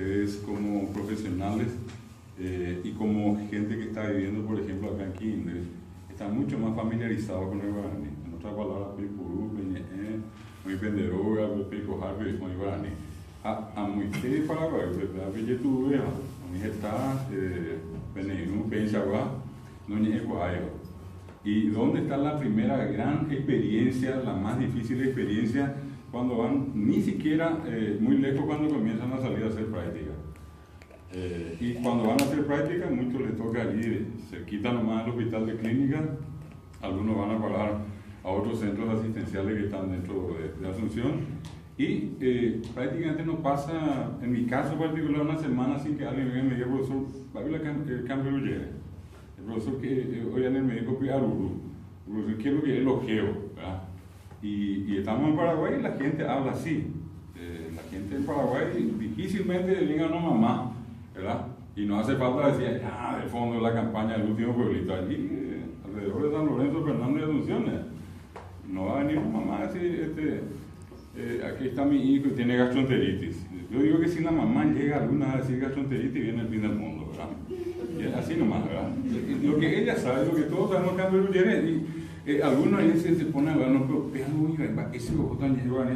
ustedes como profesionales y como gente que está viviendo, por ejemplo, acá en Quindres, están mucho más familiarizados con el guaraní. En otras palabras, Pipurú, Peñe'é, Muy Penderoga, Pico Harvey, Muy Guaraní. A muy de Paraguay, a Villetuve, a mi está, Peneinú, Penchaguá, no ni Ecuador. ¿Y dónde está la primera gran experiencia, la más difícil experiencia, cuando van ni siquiera muy lejos cuando comienzan a salir a hacer práctica? Y cuando van a hacer práctica, muchos les toca allí, cerquita nomás del hospital de clínica, algunos van a parar a otros centros asistenciales que están dentro de Asunción, y prácticamente no pasa, en mi caso particular, una semana sin que alguien venga y me diga, profesor, va a ver el cambio de Ullere. El profesor que hoy en el médico Piaruru, el profesor quiero que elogio, ¿verdad? Y estamos en Paraguay y la gente habla así. La gente en Paraguay difícilmente venga una mamá, ¿verdad? Y no hace falta decir, ya, de fondo la campaña del último pueblito allí, alrededor de San Lorenzo, Fernández de Asunción. No va a venir una mamá a decir, aquí está mi hijo y tiene gastroenteritis. Yo digo que si la mamá llega alguna vez a decir gastroenteritis, viene el fin del mundo, ¿verdad? Y es así nomás, ¿verdad? Lo que ella sabe, lo que todos sabemos, cambio de Ullere, y algunos ahí se ponen a hablar, no, pero vean muy bien, ese ojo tan llegó a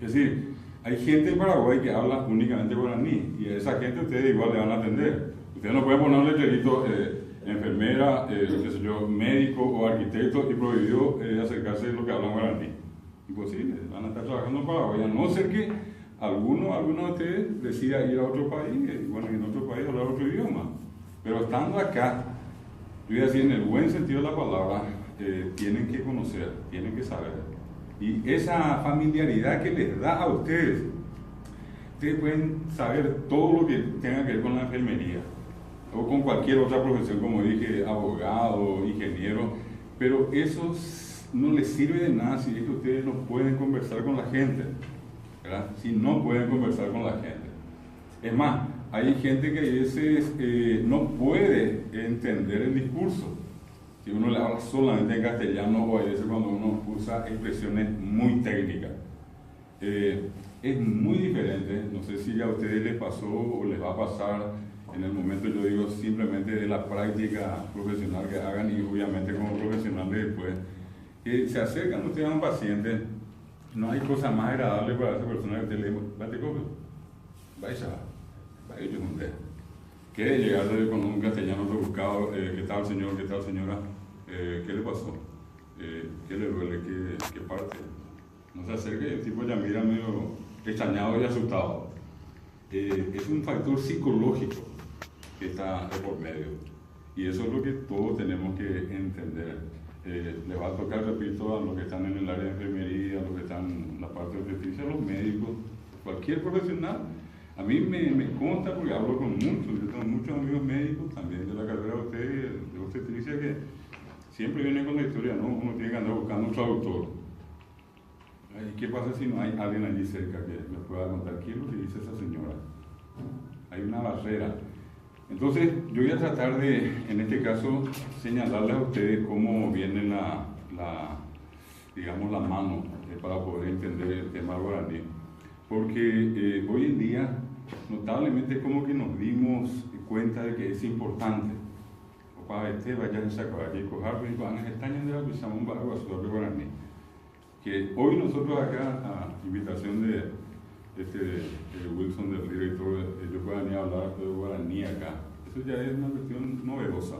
es decir, hay gente en Paraguay que habla únicamente guaraní, y a esa gente ustedes igual le van a atender. Ustedes no pueden poner un letrerito, enfermera, qué sé yo, médico o arquitecto, y prohibido acercarse a lo que hablan guaraní. Imposible, van a estar trabajando en Paraguay, a no ser que alguno de ustedes decida ir a otro país, bueno, en otro país hablar otro idioma. Pero estando acá, yo voy a decir en el buen sentido de la palabra, tienen que conocer, tienen que saber. Y esa familiaridad que les da a ustedes pueden saber todo lo que tenga que ver con la enfermería o con cualquier otra profesión, como dije, abogado, ingeniero, pero eso no les sirve de nada si es que ustedes no pueden conversar con la gente, ¿verdad? Si no pueden conversar con la gente. Es más, hay gente que a veces no puede entender el discurso. Si uno le habla solamente en castellano, o a veces cuando uno usa expresiones muy técnicas. Es muy diferente, no sé si a ustedes les pasó o les va a pasar en el momento, yo digo, simplemente de la práctica profesional que hagan y obviamente como profesionales después, que se acercan ustedes a un paciente, no hay cosa más agradable para esa persona que usted le dice, vete coge, vaya yo un día. Quiere llegar con un castellano rebuscado, ¿qué tal señor, qué tal señora? ¿Qué le pasó? ¿Qué le duele? ¿Qué parte? No se acerque, el tipo ya mira medio extrañado y asustado. Es un factor psicológico que está de por medio. Y eso es lo que todos tenemos que entender. Le va a tocar, repito, a los que están en el área de enfermería, a los que están en la parte de obstetricia, a los médicos, cualquier profesional. A mí me consta, porque hablo con muchos, yo tengo muchos amigos médicos, también de la carrera de obstetricia, que siempre vienen con la historia, ¿no? Uno tiene que andar buscando un traductor. ¿Y qué pasa si no hay alguien allí cerca que me pueda contar qué es lo que dice esa señora? Hay una barrera. Entonces, yo voy a tratar de, en este caso, señalarles a ustedes cómo viene digamos, la mano para poder entender el tema guaraní. Porque hoy en día, notablemente, es como que nos dimos cuenta de que es importante. Para vaya a sacar aquí, cojar, van a estar en la pisamos un barco a sudar de guaraní. Que hoy nosotros acá, a invitación de Wilson del director, ellos puedan ir a hablar de guaraní acá. Eso ya es una cuestión novedosa.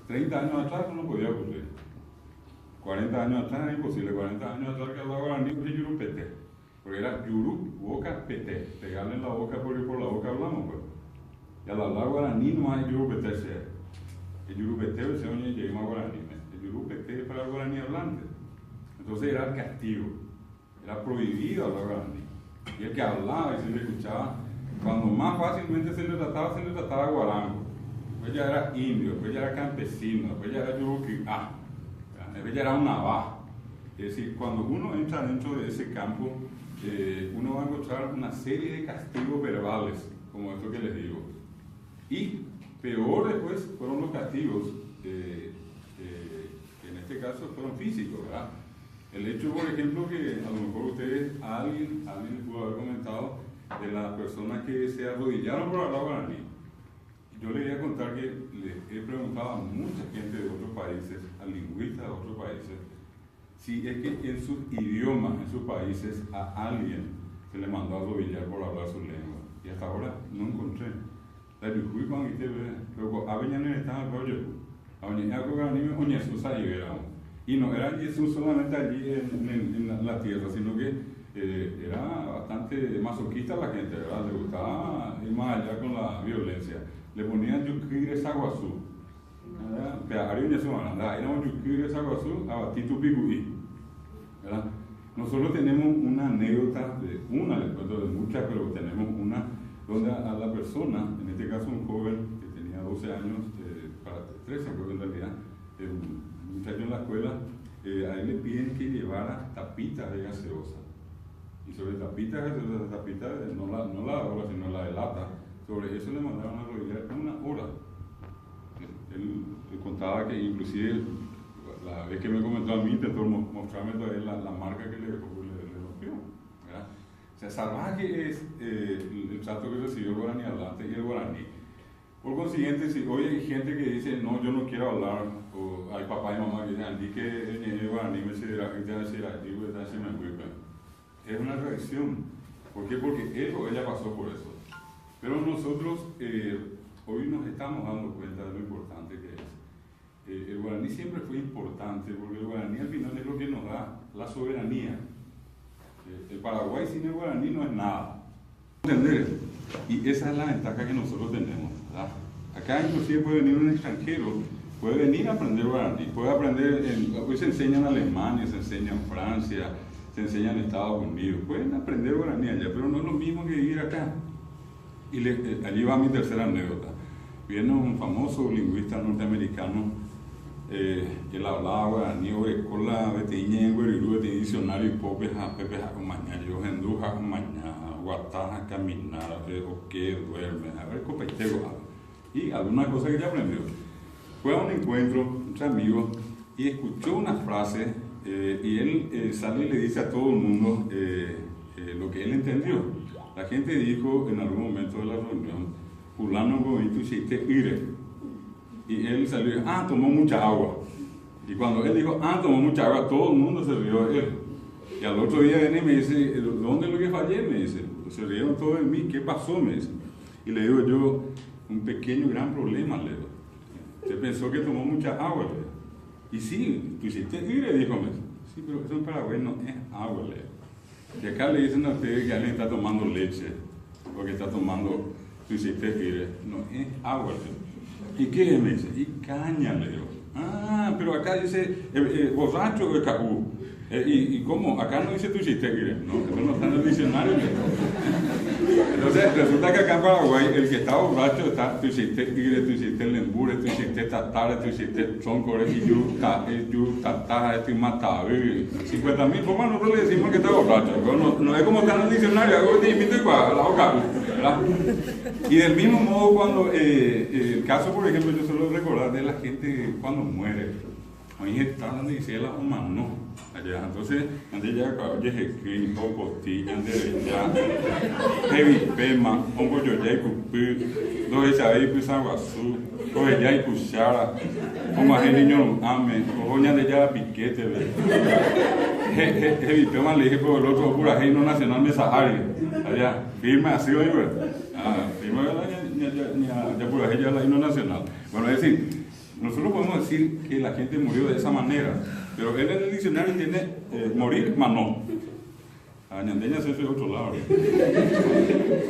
30 años atrás no podía ocurrir. 40 años atrás era imposible. 40 años atrás que hablaba guaraní era yurupete. Porque era yuru, boca, pete. Pegarle en la boca porque por la boca hablamos, pues. Y al hablar guaraní no hay yurupete. El yurupete se oye llega a guaraní. El yurupete es para el guaraní hablante. Entonces era el castigo. Era prohibido hablar guaraní. Y el que hablaba y se le escuchaba, cuando más fácilmente se le trataba guarango. Después ya era indio, después ya era campesino, después ya era yuruquicá, después ya era un navajo. Es decir, cuando uno entra dentro de ese campo, uno va a encontrar una serie de castigos verbales, como esto que les digo. Y peor después fueron los castigos, que en este caso fueron físicos, El hecho, por ejemplo, que a lo mejor ustedes, a alguien les pudo haber comentado personas que se arrodillaron por hablar guaraní. Yo le voy a contar que le he preguntado a mucha gente de otros países, a lingüistas de otros países, si es que en sus idiomas, en sus países, a alguien se le mandó a arrodillar por hablar su lengua. Y hasta ahora no encontré. La yujuy cuando te ve, luego a veces no estaba el rollo. A veces algo guaraní me oye Jesús ahí era. Y no era Jesús solamente allí en la tierra, sino que era bastante masoquista la gente, ¿verdad? Le gustaba ir más allá con la violencia. Le ponían yuquire saguazú. Peagario y eso, ¿verdad? Era un yuquire saguazú a batitu picuí. ¿Verdad? Nosotros tenemos una anécdota, les cuento de muchas, pero tenemos una donde a la persona, en este caso un joven que tenía 12 años, para 13 creo que en realidad, un muchacho en la escuela, a él le piden que llevara tapitas de gaseosa. Y sobre tapitas de gaseosa, tapitas, no la de ahora, sino la de lata, sobre eso le mandaron a arrodillar una hora. Él contaba que inclusive la vez que me comentó a mí intentó mostrarme todavía la marca que le rompió. ¿Verdad? O sea, salvaje es el trato que recibió el guaraní hablante y el guaraní. Por consiguiente, si hoy hay gente que dice, no, yo no quiero hablar, o hay papá y mamá que dicen, que el guaraní me será, es una reacción. ¿Por qué? Porque él o ella pasó por eso. Pero nosotros hoy nos estamos dando cuenta de lo importante que es. El guaraní siempre fue importante, porque el guaraní al final es lo que nos da la soberanía. El Paraguay sin el guaraní no es nada. ¿Entender? Y esa es la ventaja que nosotros tenemos, ¿verdad? Acá inclusive puede venir un extranjero, puede venir a aprender guaraní, puede aprender, hoy se enseña en Alemania, se enseña en Francia, se enseña en Estados Unidos, pueden aprender guaraní allá, pero no es lo mismo que vivir acá. Y allí va mi tercera anécdota. Viene un famoso lingüista norteamericano, él hablaba guaraní, orecola, betiñe, guerirú, betiñe, diccionario, popeja, pepeja, mañana, yo, henduja, mañana, guataja, caminar, o qué, duerme, a ver, copetego, y alguna cosa que ya aprendió. Fue a un encuentro entre amigos y escuchó una frase, y él sale y le dice a todo el mundo lo que él entendió. La gente dijo en algún momento de la reunión, fulano bonito chiste ire. Y él salió, tomó mucha agua. Y cuando él dijo, tomó mucha agua, todo el mundo se rió de él. Y al otro día viene y me dice, ¿dónde es lo que fallé? Me dice, se rieron todos de mí, ¿qué pasó? Me dice. Y le digo yo, un pequeño gran problema, le digo. Usted pensó que tomó mucha agua, le digo. Y sí, tú hiciste ire, dijo, me dice. Sí, pero eso en Paraguay no es agua, le digo. Y acá le dicen a ustedes que alguien está tomando leche, o que está tomando, tú hiciste ire, no es agua, le digo. ¿Y qué? Me dice, y caña, le digo. Pero acá dice borracho o caú. ¿Y cómo? Acá no dice tu chiste, no, eso no está en el diccionario. Entonces, resulta que acá en Paraguay, el que está borracho está tu chiste, tu chiste lembure, tu chiste tatara, tu chiste choncore, y yu, tataja, tu mataba. 50.000 formas nosotros le decimos que está borracho. No es como está en el diccionario, algo te invito a la boca, ¿verdad? Y del mismo modo, cuando el caso, por ejemplo, yo suelo recordar de la gente cuando muere. Hoy está donde dice la humano allá, entonces, antes ya oye jequín, o costilla, antes ya, heavy pema, un pollo ya y cupí, dos echas ahí pues aguazú, coge ya y cuchara, como a niño ame, o ya de ya piquete, heavy pema le dije por el otro pura reino nacional de Sahara, allá, firme así, oye, firme ya pura ya la himno nacional. Bueno, es decir, nosotros podemos decir que la gente murió de esa manera, pero él en el diccionario tiene morir, mas no. A ñandeña se fue otro lado.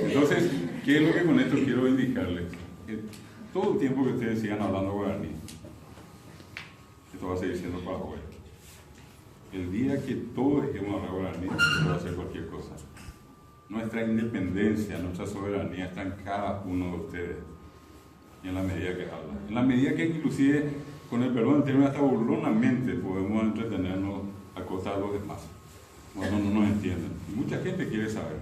Entonces, ¿qué es lo que con esto quiero indicarles? Todo el tiempo que ustedes sigan hablando guaraní, esto va a seguir siendo Paraguay. El día que todos dejemos hablar guaraní, se va a hacer cualquier cosa. Nuestra independencia, nuestra soberanía está en cada uno de ustedes. Y en la medida que habla. En la medida que inclusive, con el perdón, en términos hasta burlonamente, podemos entretenernos a costa de los demás. Cuando no nos entienden. Y mucha gente quiere saber.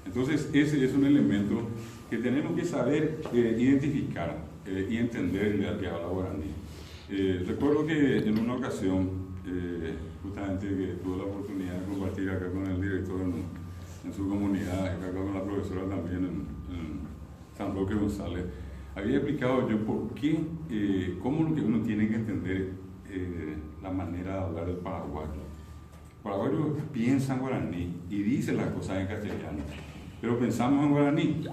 Entonces, ese es un elemento que tenemos que saber identificar y entender al que habla guaraní. Recuerdo que en una ocasión, justamente que tuve la oportunidad de compartir acá con el director en su comunidad, acá con la profesora también, San Roque González, había explicado yo por qué, cómo lo que uno tiene que entender la manera de hablar del paraguayo. El paraguayo piensa en guaraní y dice las cosas en castellano, pero pensamos en guaraní.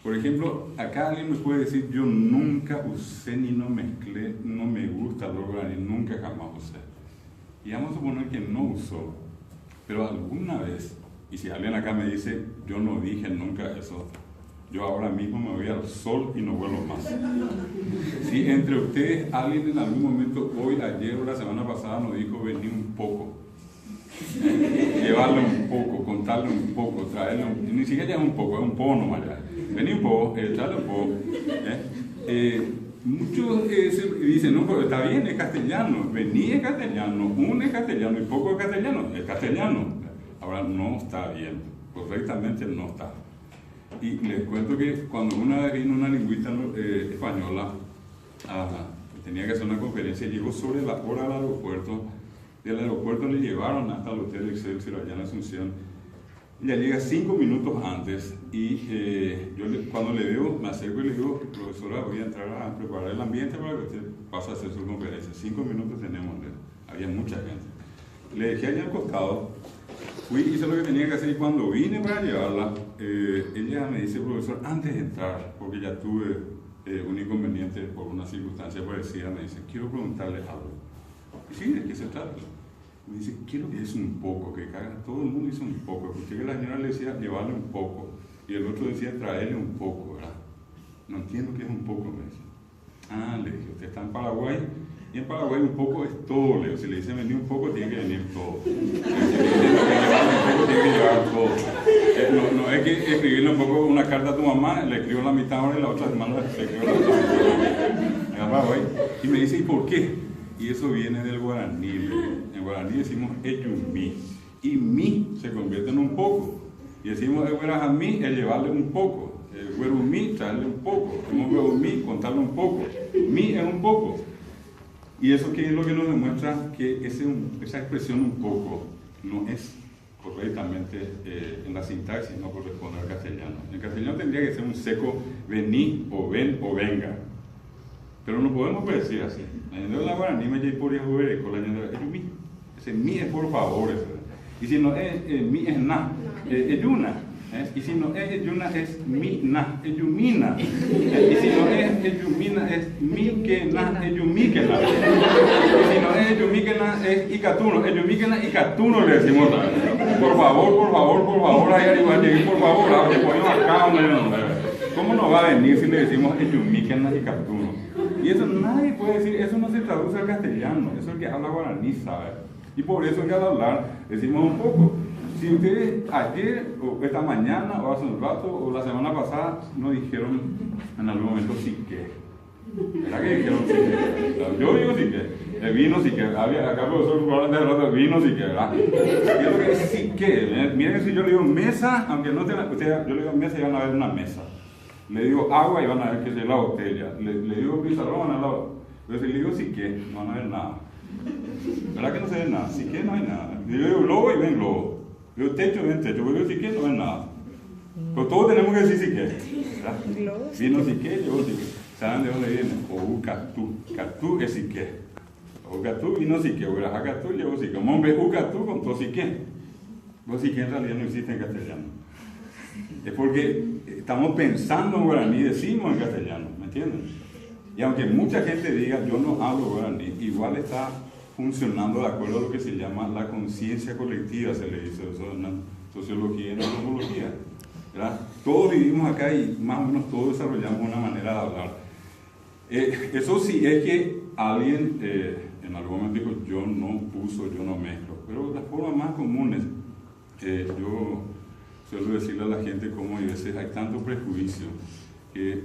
Por ejemplo, acá alguien me puede decir, yo nunca usé ni no mezclé, no me gusta el guaraní, nunca jamás usé. Y vamos a suponer que no usó, pero alguna vez, y si alguien acá me dice, yo no dije nunca eso, yo ahora mismo me voy al sol y no vuelvo más. Si entre ustedes alguien en algún momento, hoy, ayer o la semana pasada nos dijo, vení un poco, llevarle un poco, contarle un poco, traerle ni siquiera es un poco, es un poco nomás ya. Vení un poco, echarle un poco. Muchos dicen, no, pero está bien, es castellano. Vení es castellano, un es castellano y poco es castellano. Es castellano. Ahora no está bien, correctamente no está. Y les cuento que cuando una vez vino una lingüista española, tenía que hacer una conferencia, llegó sobre la hora al aeropuerto. Del aeropuerto le llevaron hasta el Hotel Excelsior allá en Asunción. Ella llega 5 minutos antes y yo cuando le veo, me acerco y le digo, profesora, voy a entrar a preparar el ambiente para que usted pase a hacer su conferencia. 5 minutos tenemos, había mucha gente. Le dejé allá al costado, fui, hice lo que tenía que hacer y cuando vine para llevarla, ella me dice, profesor, antes de entrar, porque ya tuve un inconveniente por una circunstancia parecida, me dice, quiero preguntarle algo. Y sí, ¿de qué se trata? Me dice, quiero que es un poco, que todo el mundo hizo un poco. Escuché que la señora le decía, llevarle un poco. Y el otro decía, traerle un poco, ¿verdad? No entiendo qué es un poco, me dice. Le dije, usted está en Paraguay, y en Paraguay un poco es todo, Leo. Si le dicen venir un poco, tiene que venir todo. Si le dicen llevar un poco, tiene que llevar todo. No es que escribirle un poco una carta a tu mamá, le escribo la mitad ahora y la otra semana le escribo la otra mitad. En Paraguay. Y me dice, ¿y por qué? Y eso viene del guaraní. En guaraní decimos eyumí. Y mi se convierte en un poco. Y decimos mí es llevarle un poco. Güerumí, traerle un poco. Güerumí, contarle un poco. Mi es un poco. Y eso que es lo que nos demuestra que esa expresión un poco no es correctamente en la sintaxis, no corresponde al castellano. En castellano tendría que ser un seco vení o ven o venga. Pero no podemos decir así. La guaraní me llevo por el con la mi. Ese mi es por favor. Y si no es mi es na, es yuna. Y si no es yuna es mi na, es yumina. Y si no es yumina es mi que na, es yumi que na. Y si no es yumi que na es icatuno, es yumi que na icatuno le decimos. Por favor, ahí arriba, por favor, abre ponemos acá ¿cómo nos va a venir si le decimos es yumi que na icatuno? Y eso nadie puede decir, eso no se traduce al castellano, eso es el que habla guaraní, ¿sabe? Y por eso es que al hablar decimos un poco. Si ustedes ayer, o esta mañana, o hace un rato, o la semana pasada, nos dijeron en algún momento sí que. ¿Verdad que dijeron sí que? Yo digo sí que. Vino sí que. Acá el profesor probablemente de rato vino sí que, ¿verdad? Y es lo que es sí que. Miren si yo le digo mesa, aunque no tenga, yo le digo mesa y van a ver una mesa. Le digo agua y van a ver que es la botella. Le digo pizarrón, van a ver. Pero si le digo sí que, no van a ver nada. ¿Verdad que no se ve nada? Sí que no hay nada. Yo digo globo y ven globo. Yo digo techo y ven techo. Yo digo sí que no ven nada. Pero todos tenemos que decir sí que. Vino sí que, llegó sí que. ¿Saben de dónde viene? Oucatú. Catú es sí que. Oucatú vino sí que. Urajacatú llegó sí que. Mombe ucatú con todo sí que. Pues sí que en realidad no existe en castellano. Es porque estamos pensando en guaraní, decimos en castellano, ¿me entienden? Y aunque mucha gente diga, yo no hablo guaraní, igual está funcionando de acuerdo a lo que se llama la conciencia colectiva, se le dice eso en la sociología y en la antropología, ¿verdad? Todos vivimos acá y más o menos todos desarrollamos una manera de hablar. Eso sí es que alguien en algún momento dijo, yo no uso, yo no mezclo, pero las formas más comunes, yo suelo decirle a la gente cómo a veces hay tanto prejuicio que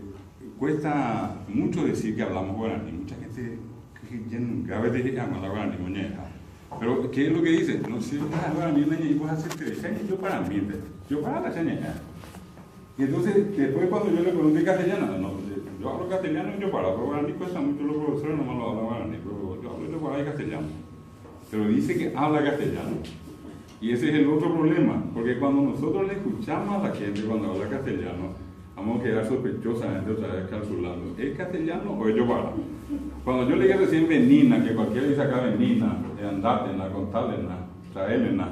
cuesta mucho decir que hablamos guaraní. Mucha gente a veces llama la guaraní moñeja. Pero ¿qué es lo que dice? No sé, la guaraní y vos haces que yo para mí, yo para la chañeja. Y entonces después cuando yo le pregunté castellano, no, yo hablo castellano y yo para, pero guaraní cuesta mucho, los profesores no me lo hablan guaraní, pero yo hablo de guaraní y castellano. Pero dice que habla castellano. Y ese es el otro problema, porque cuando nosotros le escuchamos a la gente cuando habla castellano, vamos a quedar sospechosamente otra vez calculando, ¿es castellano o es Yopara? Cuando yo leí recién venina, que cualquiera dice acá venina, andátena, contálena, traélena,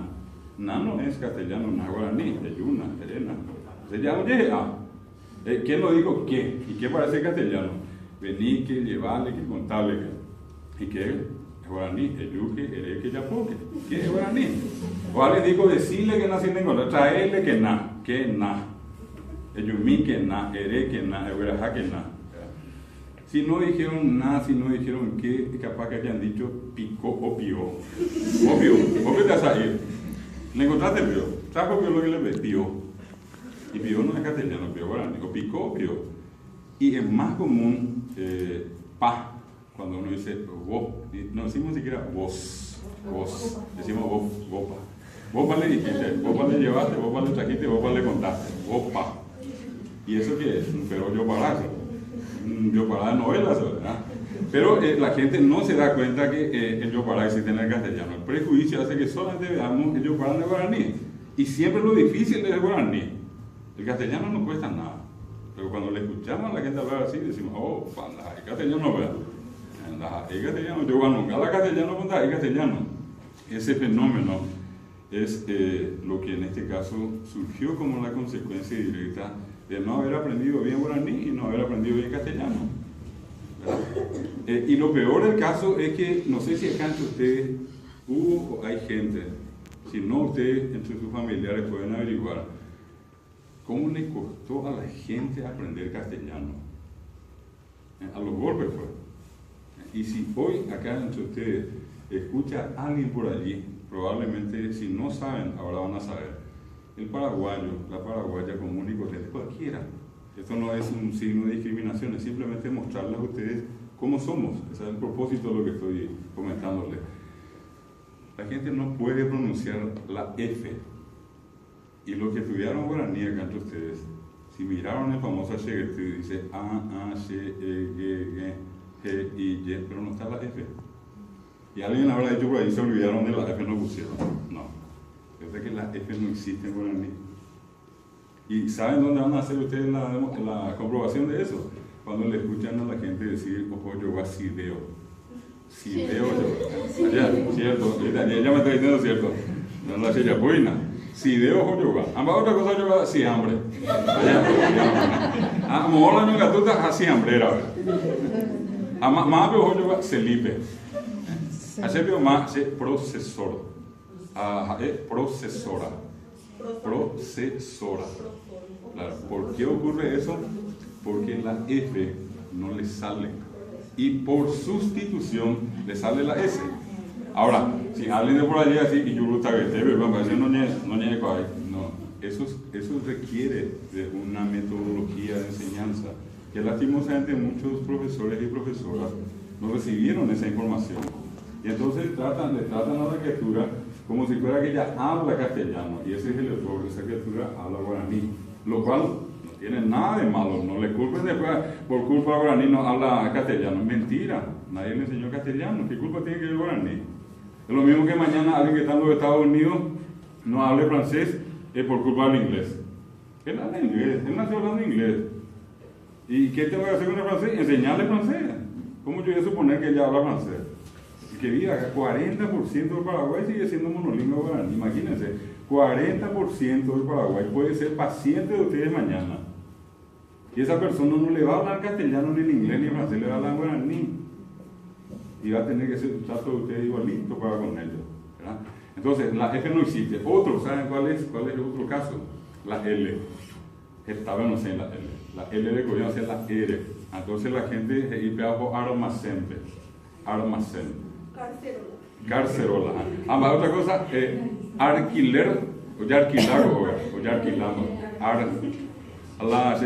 no es castellano, no es guaraní, es yuna, serena. Entonces ya oye, ¿quién lo dijo qué? ¿Y qué parece castellano? Vení, que llevarle, que contarle, ¿y qué es guaraní? El yuque, el que ya poque. ¿Qué es guaraní? O alguien dijo decirle que nací en encontrar, traerle que na. El yumí que na, que na, el verajá que na. Si no dijeron nada, si no dijeron qué, capaz que hayan dicho picó o pió. Obvio, ¿por qué te vas a ir? ¿Le encontraste pió? ¿Sabes por qué lo que le ve? Pió. Y pió no es castellano, pió guaraní. O picó o pió. Y es más común pa, cuando uno dice vos. No decimos ni siquiera vos. Decimos vos, vopa. Vopa le dijiste, vopa le llevaste, vopa le trajiste, vopa le contaste. Vopa. ¿Y eso qué es? Pero yo para de novelas, ¿verdad? Pero la gente no se da cuenta que el Yopara existe en el castellano. El prejuicio hace que solamente veamos el Yopara en el guaraní. Y siempre lo difícil es el guaraní. El castellano no cuesta nada. Pero cuando le escuchamos a la gente hablar así, decimos, oh, panda, el castellano, ¿verdad? El castellano, yo cuando cada castellano, panda, el castellano. Ese fenómeno es lo que en este caso surgió como la consecuencia directa de no haber aprendido bien guaraní y no haber aprendido bien castellano. Y lo peor del caso es que, no sé si acá entre ustedes hubo o hay gente, si no ustedes entre sus familiares pueden averiguar, ¿cómo le costó a la gente aprender castellano? A los golpes fue. Y si hoy acá entre ustedes escucha a alguien por allí, probablemente si no saben, ahora van a saber. El paraguayo, la paraguaya común y corriente, cualquiera. Esto no es un signo de discriminación, es simplemente mostrarles a ustedes cómo somos. Ese es el propósito de lo que estoy comentándoles. La gente no puede pronunciar la F. Y los que estudiaron guaraní acá entre ustedes, si miraron el famoso Cheguetú, dice A, C, E, G, G, I, Y, pero no está la F. Y alguien habrá dicho por ahí, se olvidaron de la F, no pusieron. No. Es de que la F no existe en guaraní. ¿Y saben dónde van a hacer ustedes la comprobación de eso? Cuando le escuchan a la gente decir, ojo, yo va sideo. Sideo, yo. Allá, cierto. Ya me está diciendo cierto. No la cheya buena. Sideo, ojo, yo va. Ambas otra cosa, yo va, si hambre. Allá, mejor la ñugatuta, así hambre era. Más, ojo, yo va, celipe. Hace más, procesor. Procesora. Claro. ¿Por qué ocurre eso? Porque la F no le sale y por sustitución le sale la S. Ahora, si alguien de por allí así y yo lo no, eso requiere de una metodología de enseñanza que lastimosamente muchos profesores y profesoras no recibieron esa información. Y entonces le tratan a la criatura como si fuera que ella habla castellano, y ese es el error, esa criatura habla guaraní, lo cual no tiene nada de malo, no le culpen después, por culpa de guaraní no habla castellano, mentira, nadie le enseñó castellano, ¿qué culpa tiene que el guaraní? Es lo mismo que mañana alguien que está en los Estados Unidos no hable francés, es por culpa del inglés. Él habla inglés, él nació hablando inglés. ¿Y qué tengo que hacer con el francés? Enseñarle francés. ¿Cómo yo voy a suponer que ella habla francés? Que diga, 40% del Paraguay sigue siendo monolingüe guaraní. Imagínense, 40% del Paraguay puede ser paciente de ustedes mañana. Y esa persona no le va a hablar castellano, ni en inglés, ni en francés, le va a hablar guaraní. Y va a tener que ser un trato de ustedes igualito para con ellos, ¿verdad? Entonces, la F no existe. Otro, ¿saben cuál es el otro caso? La L. Estaba no sé en la L. La L le cogieron a hacer la R. Entonces la gente se iba a almacén. Carcerola. Más otra cosa, alquiler, o ya alquilamos.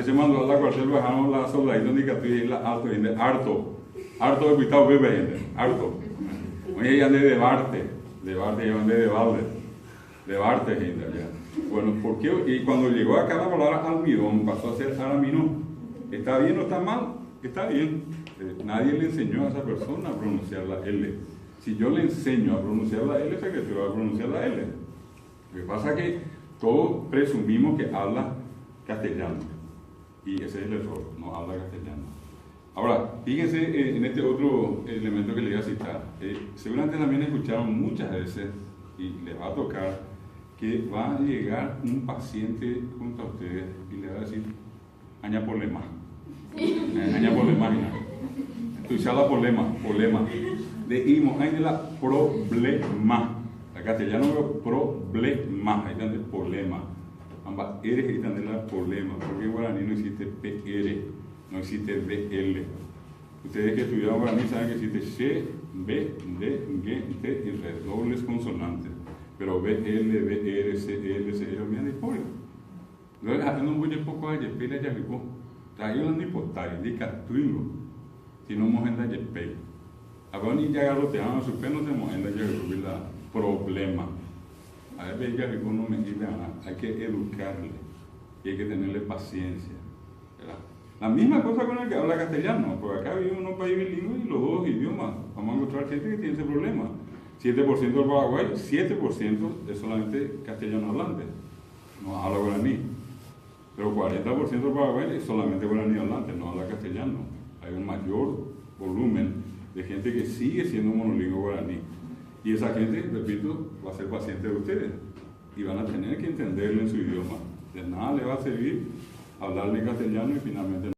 Se mandó a la cuartel, bajamos la soldadita indicativa y la harto de cuidado, bebé, harto. Oye, ya de Barte, ya van de Barte, gente, ya. Bueno, ¿por qué? Y cuando llegó acá la palabra almidón, pasó a ser aramino. ¿Está bien o está mal? Está bien. Nadie le enseñó a esa persona a pronunciar la L. Si yo le enseño a pronunciar la L, esa criatura va a pronunciar la L. Lo que pasa es que todos presumimos que habla castellano. Y ese es el error, no habla castellano. Ahora, fíjense en este otro elemento que le voy a citar. Seguramente también escucharon muchas veces, y les va a tocar, que va a llegar un paciente junto a ustedes y le va a decir, aña problema. Aña problema, tú ya la problema. Decimos, hay la problema. En castellano, problema, ahí está el problema. Ambas eres ahí están la problema, porque en guaraní no existe PR, no existe BL. Ustedes que estudiaron guaraní saben que existe C, B, D, G, T y R, dobles consonantes. Pero BL, BR, CL, CL, mira de pollo. Entonces, haciendo un buen poco de pele ya vivo. Traído la nipotai, de catuingo. Si no mojenda de pele. Ahora ni ya garroteaban su pelo, no se mojenda ya vivo la problema. A veces ya vivo no me dice nada. Hay que educarle y hay que tenerle paciencia. ¿Verdad? La misma cosa con el que habla castellano, porque acá vivimos en un país bilingüe y los dos idiomas. Vamos a encontrar gente que tiene ese problema. 7% del Paraguay, 7% es solamente castellano hablante, no habla guaraní. Pero 40% del Paraguay es solamente guaraní hablante, no habla castellano. Hay un mayor volumen de gente que sigue siendo monolingüe guaraní. Y esa gente, repito, va a ser paciente de ustedes y van a tener que entenderle en su idioma. De nada le va a servir hablarle castellano y finalmente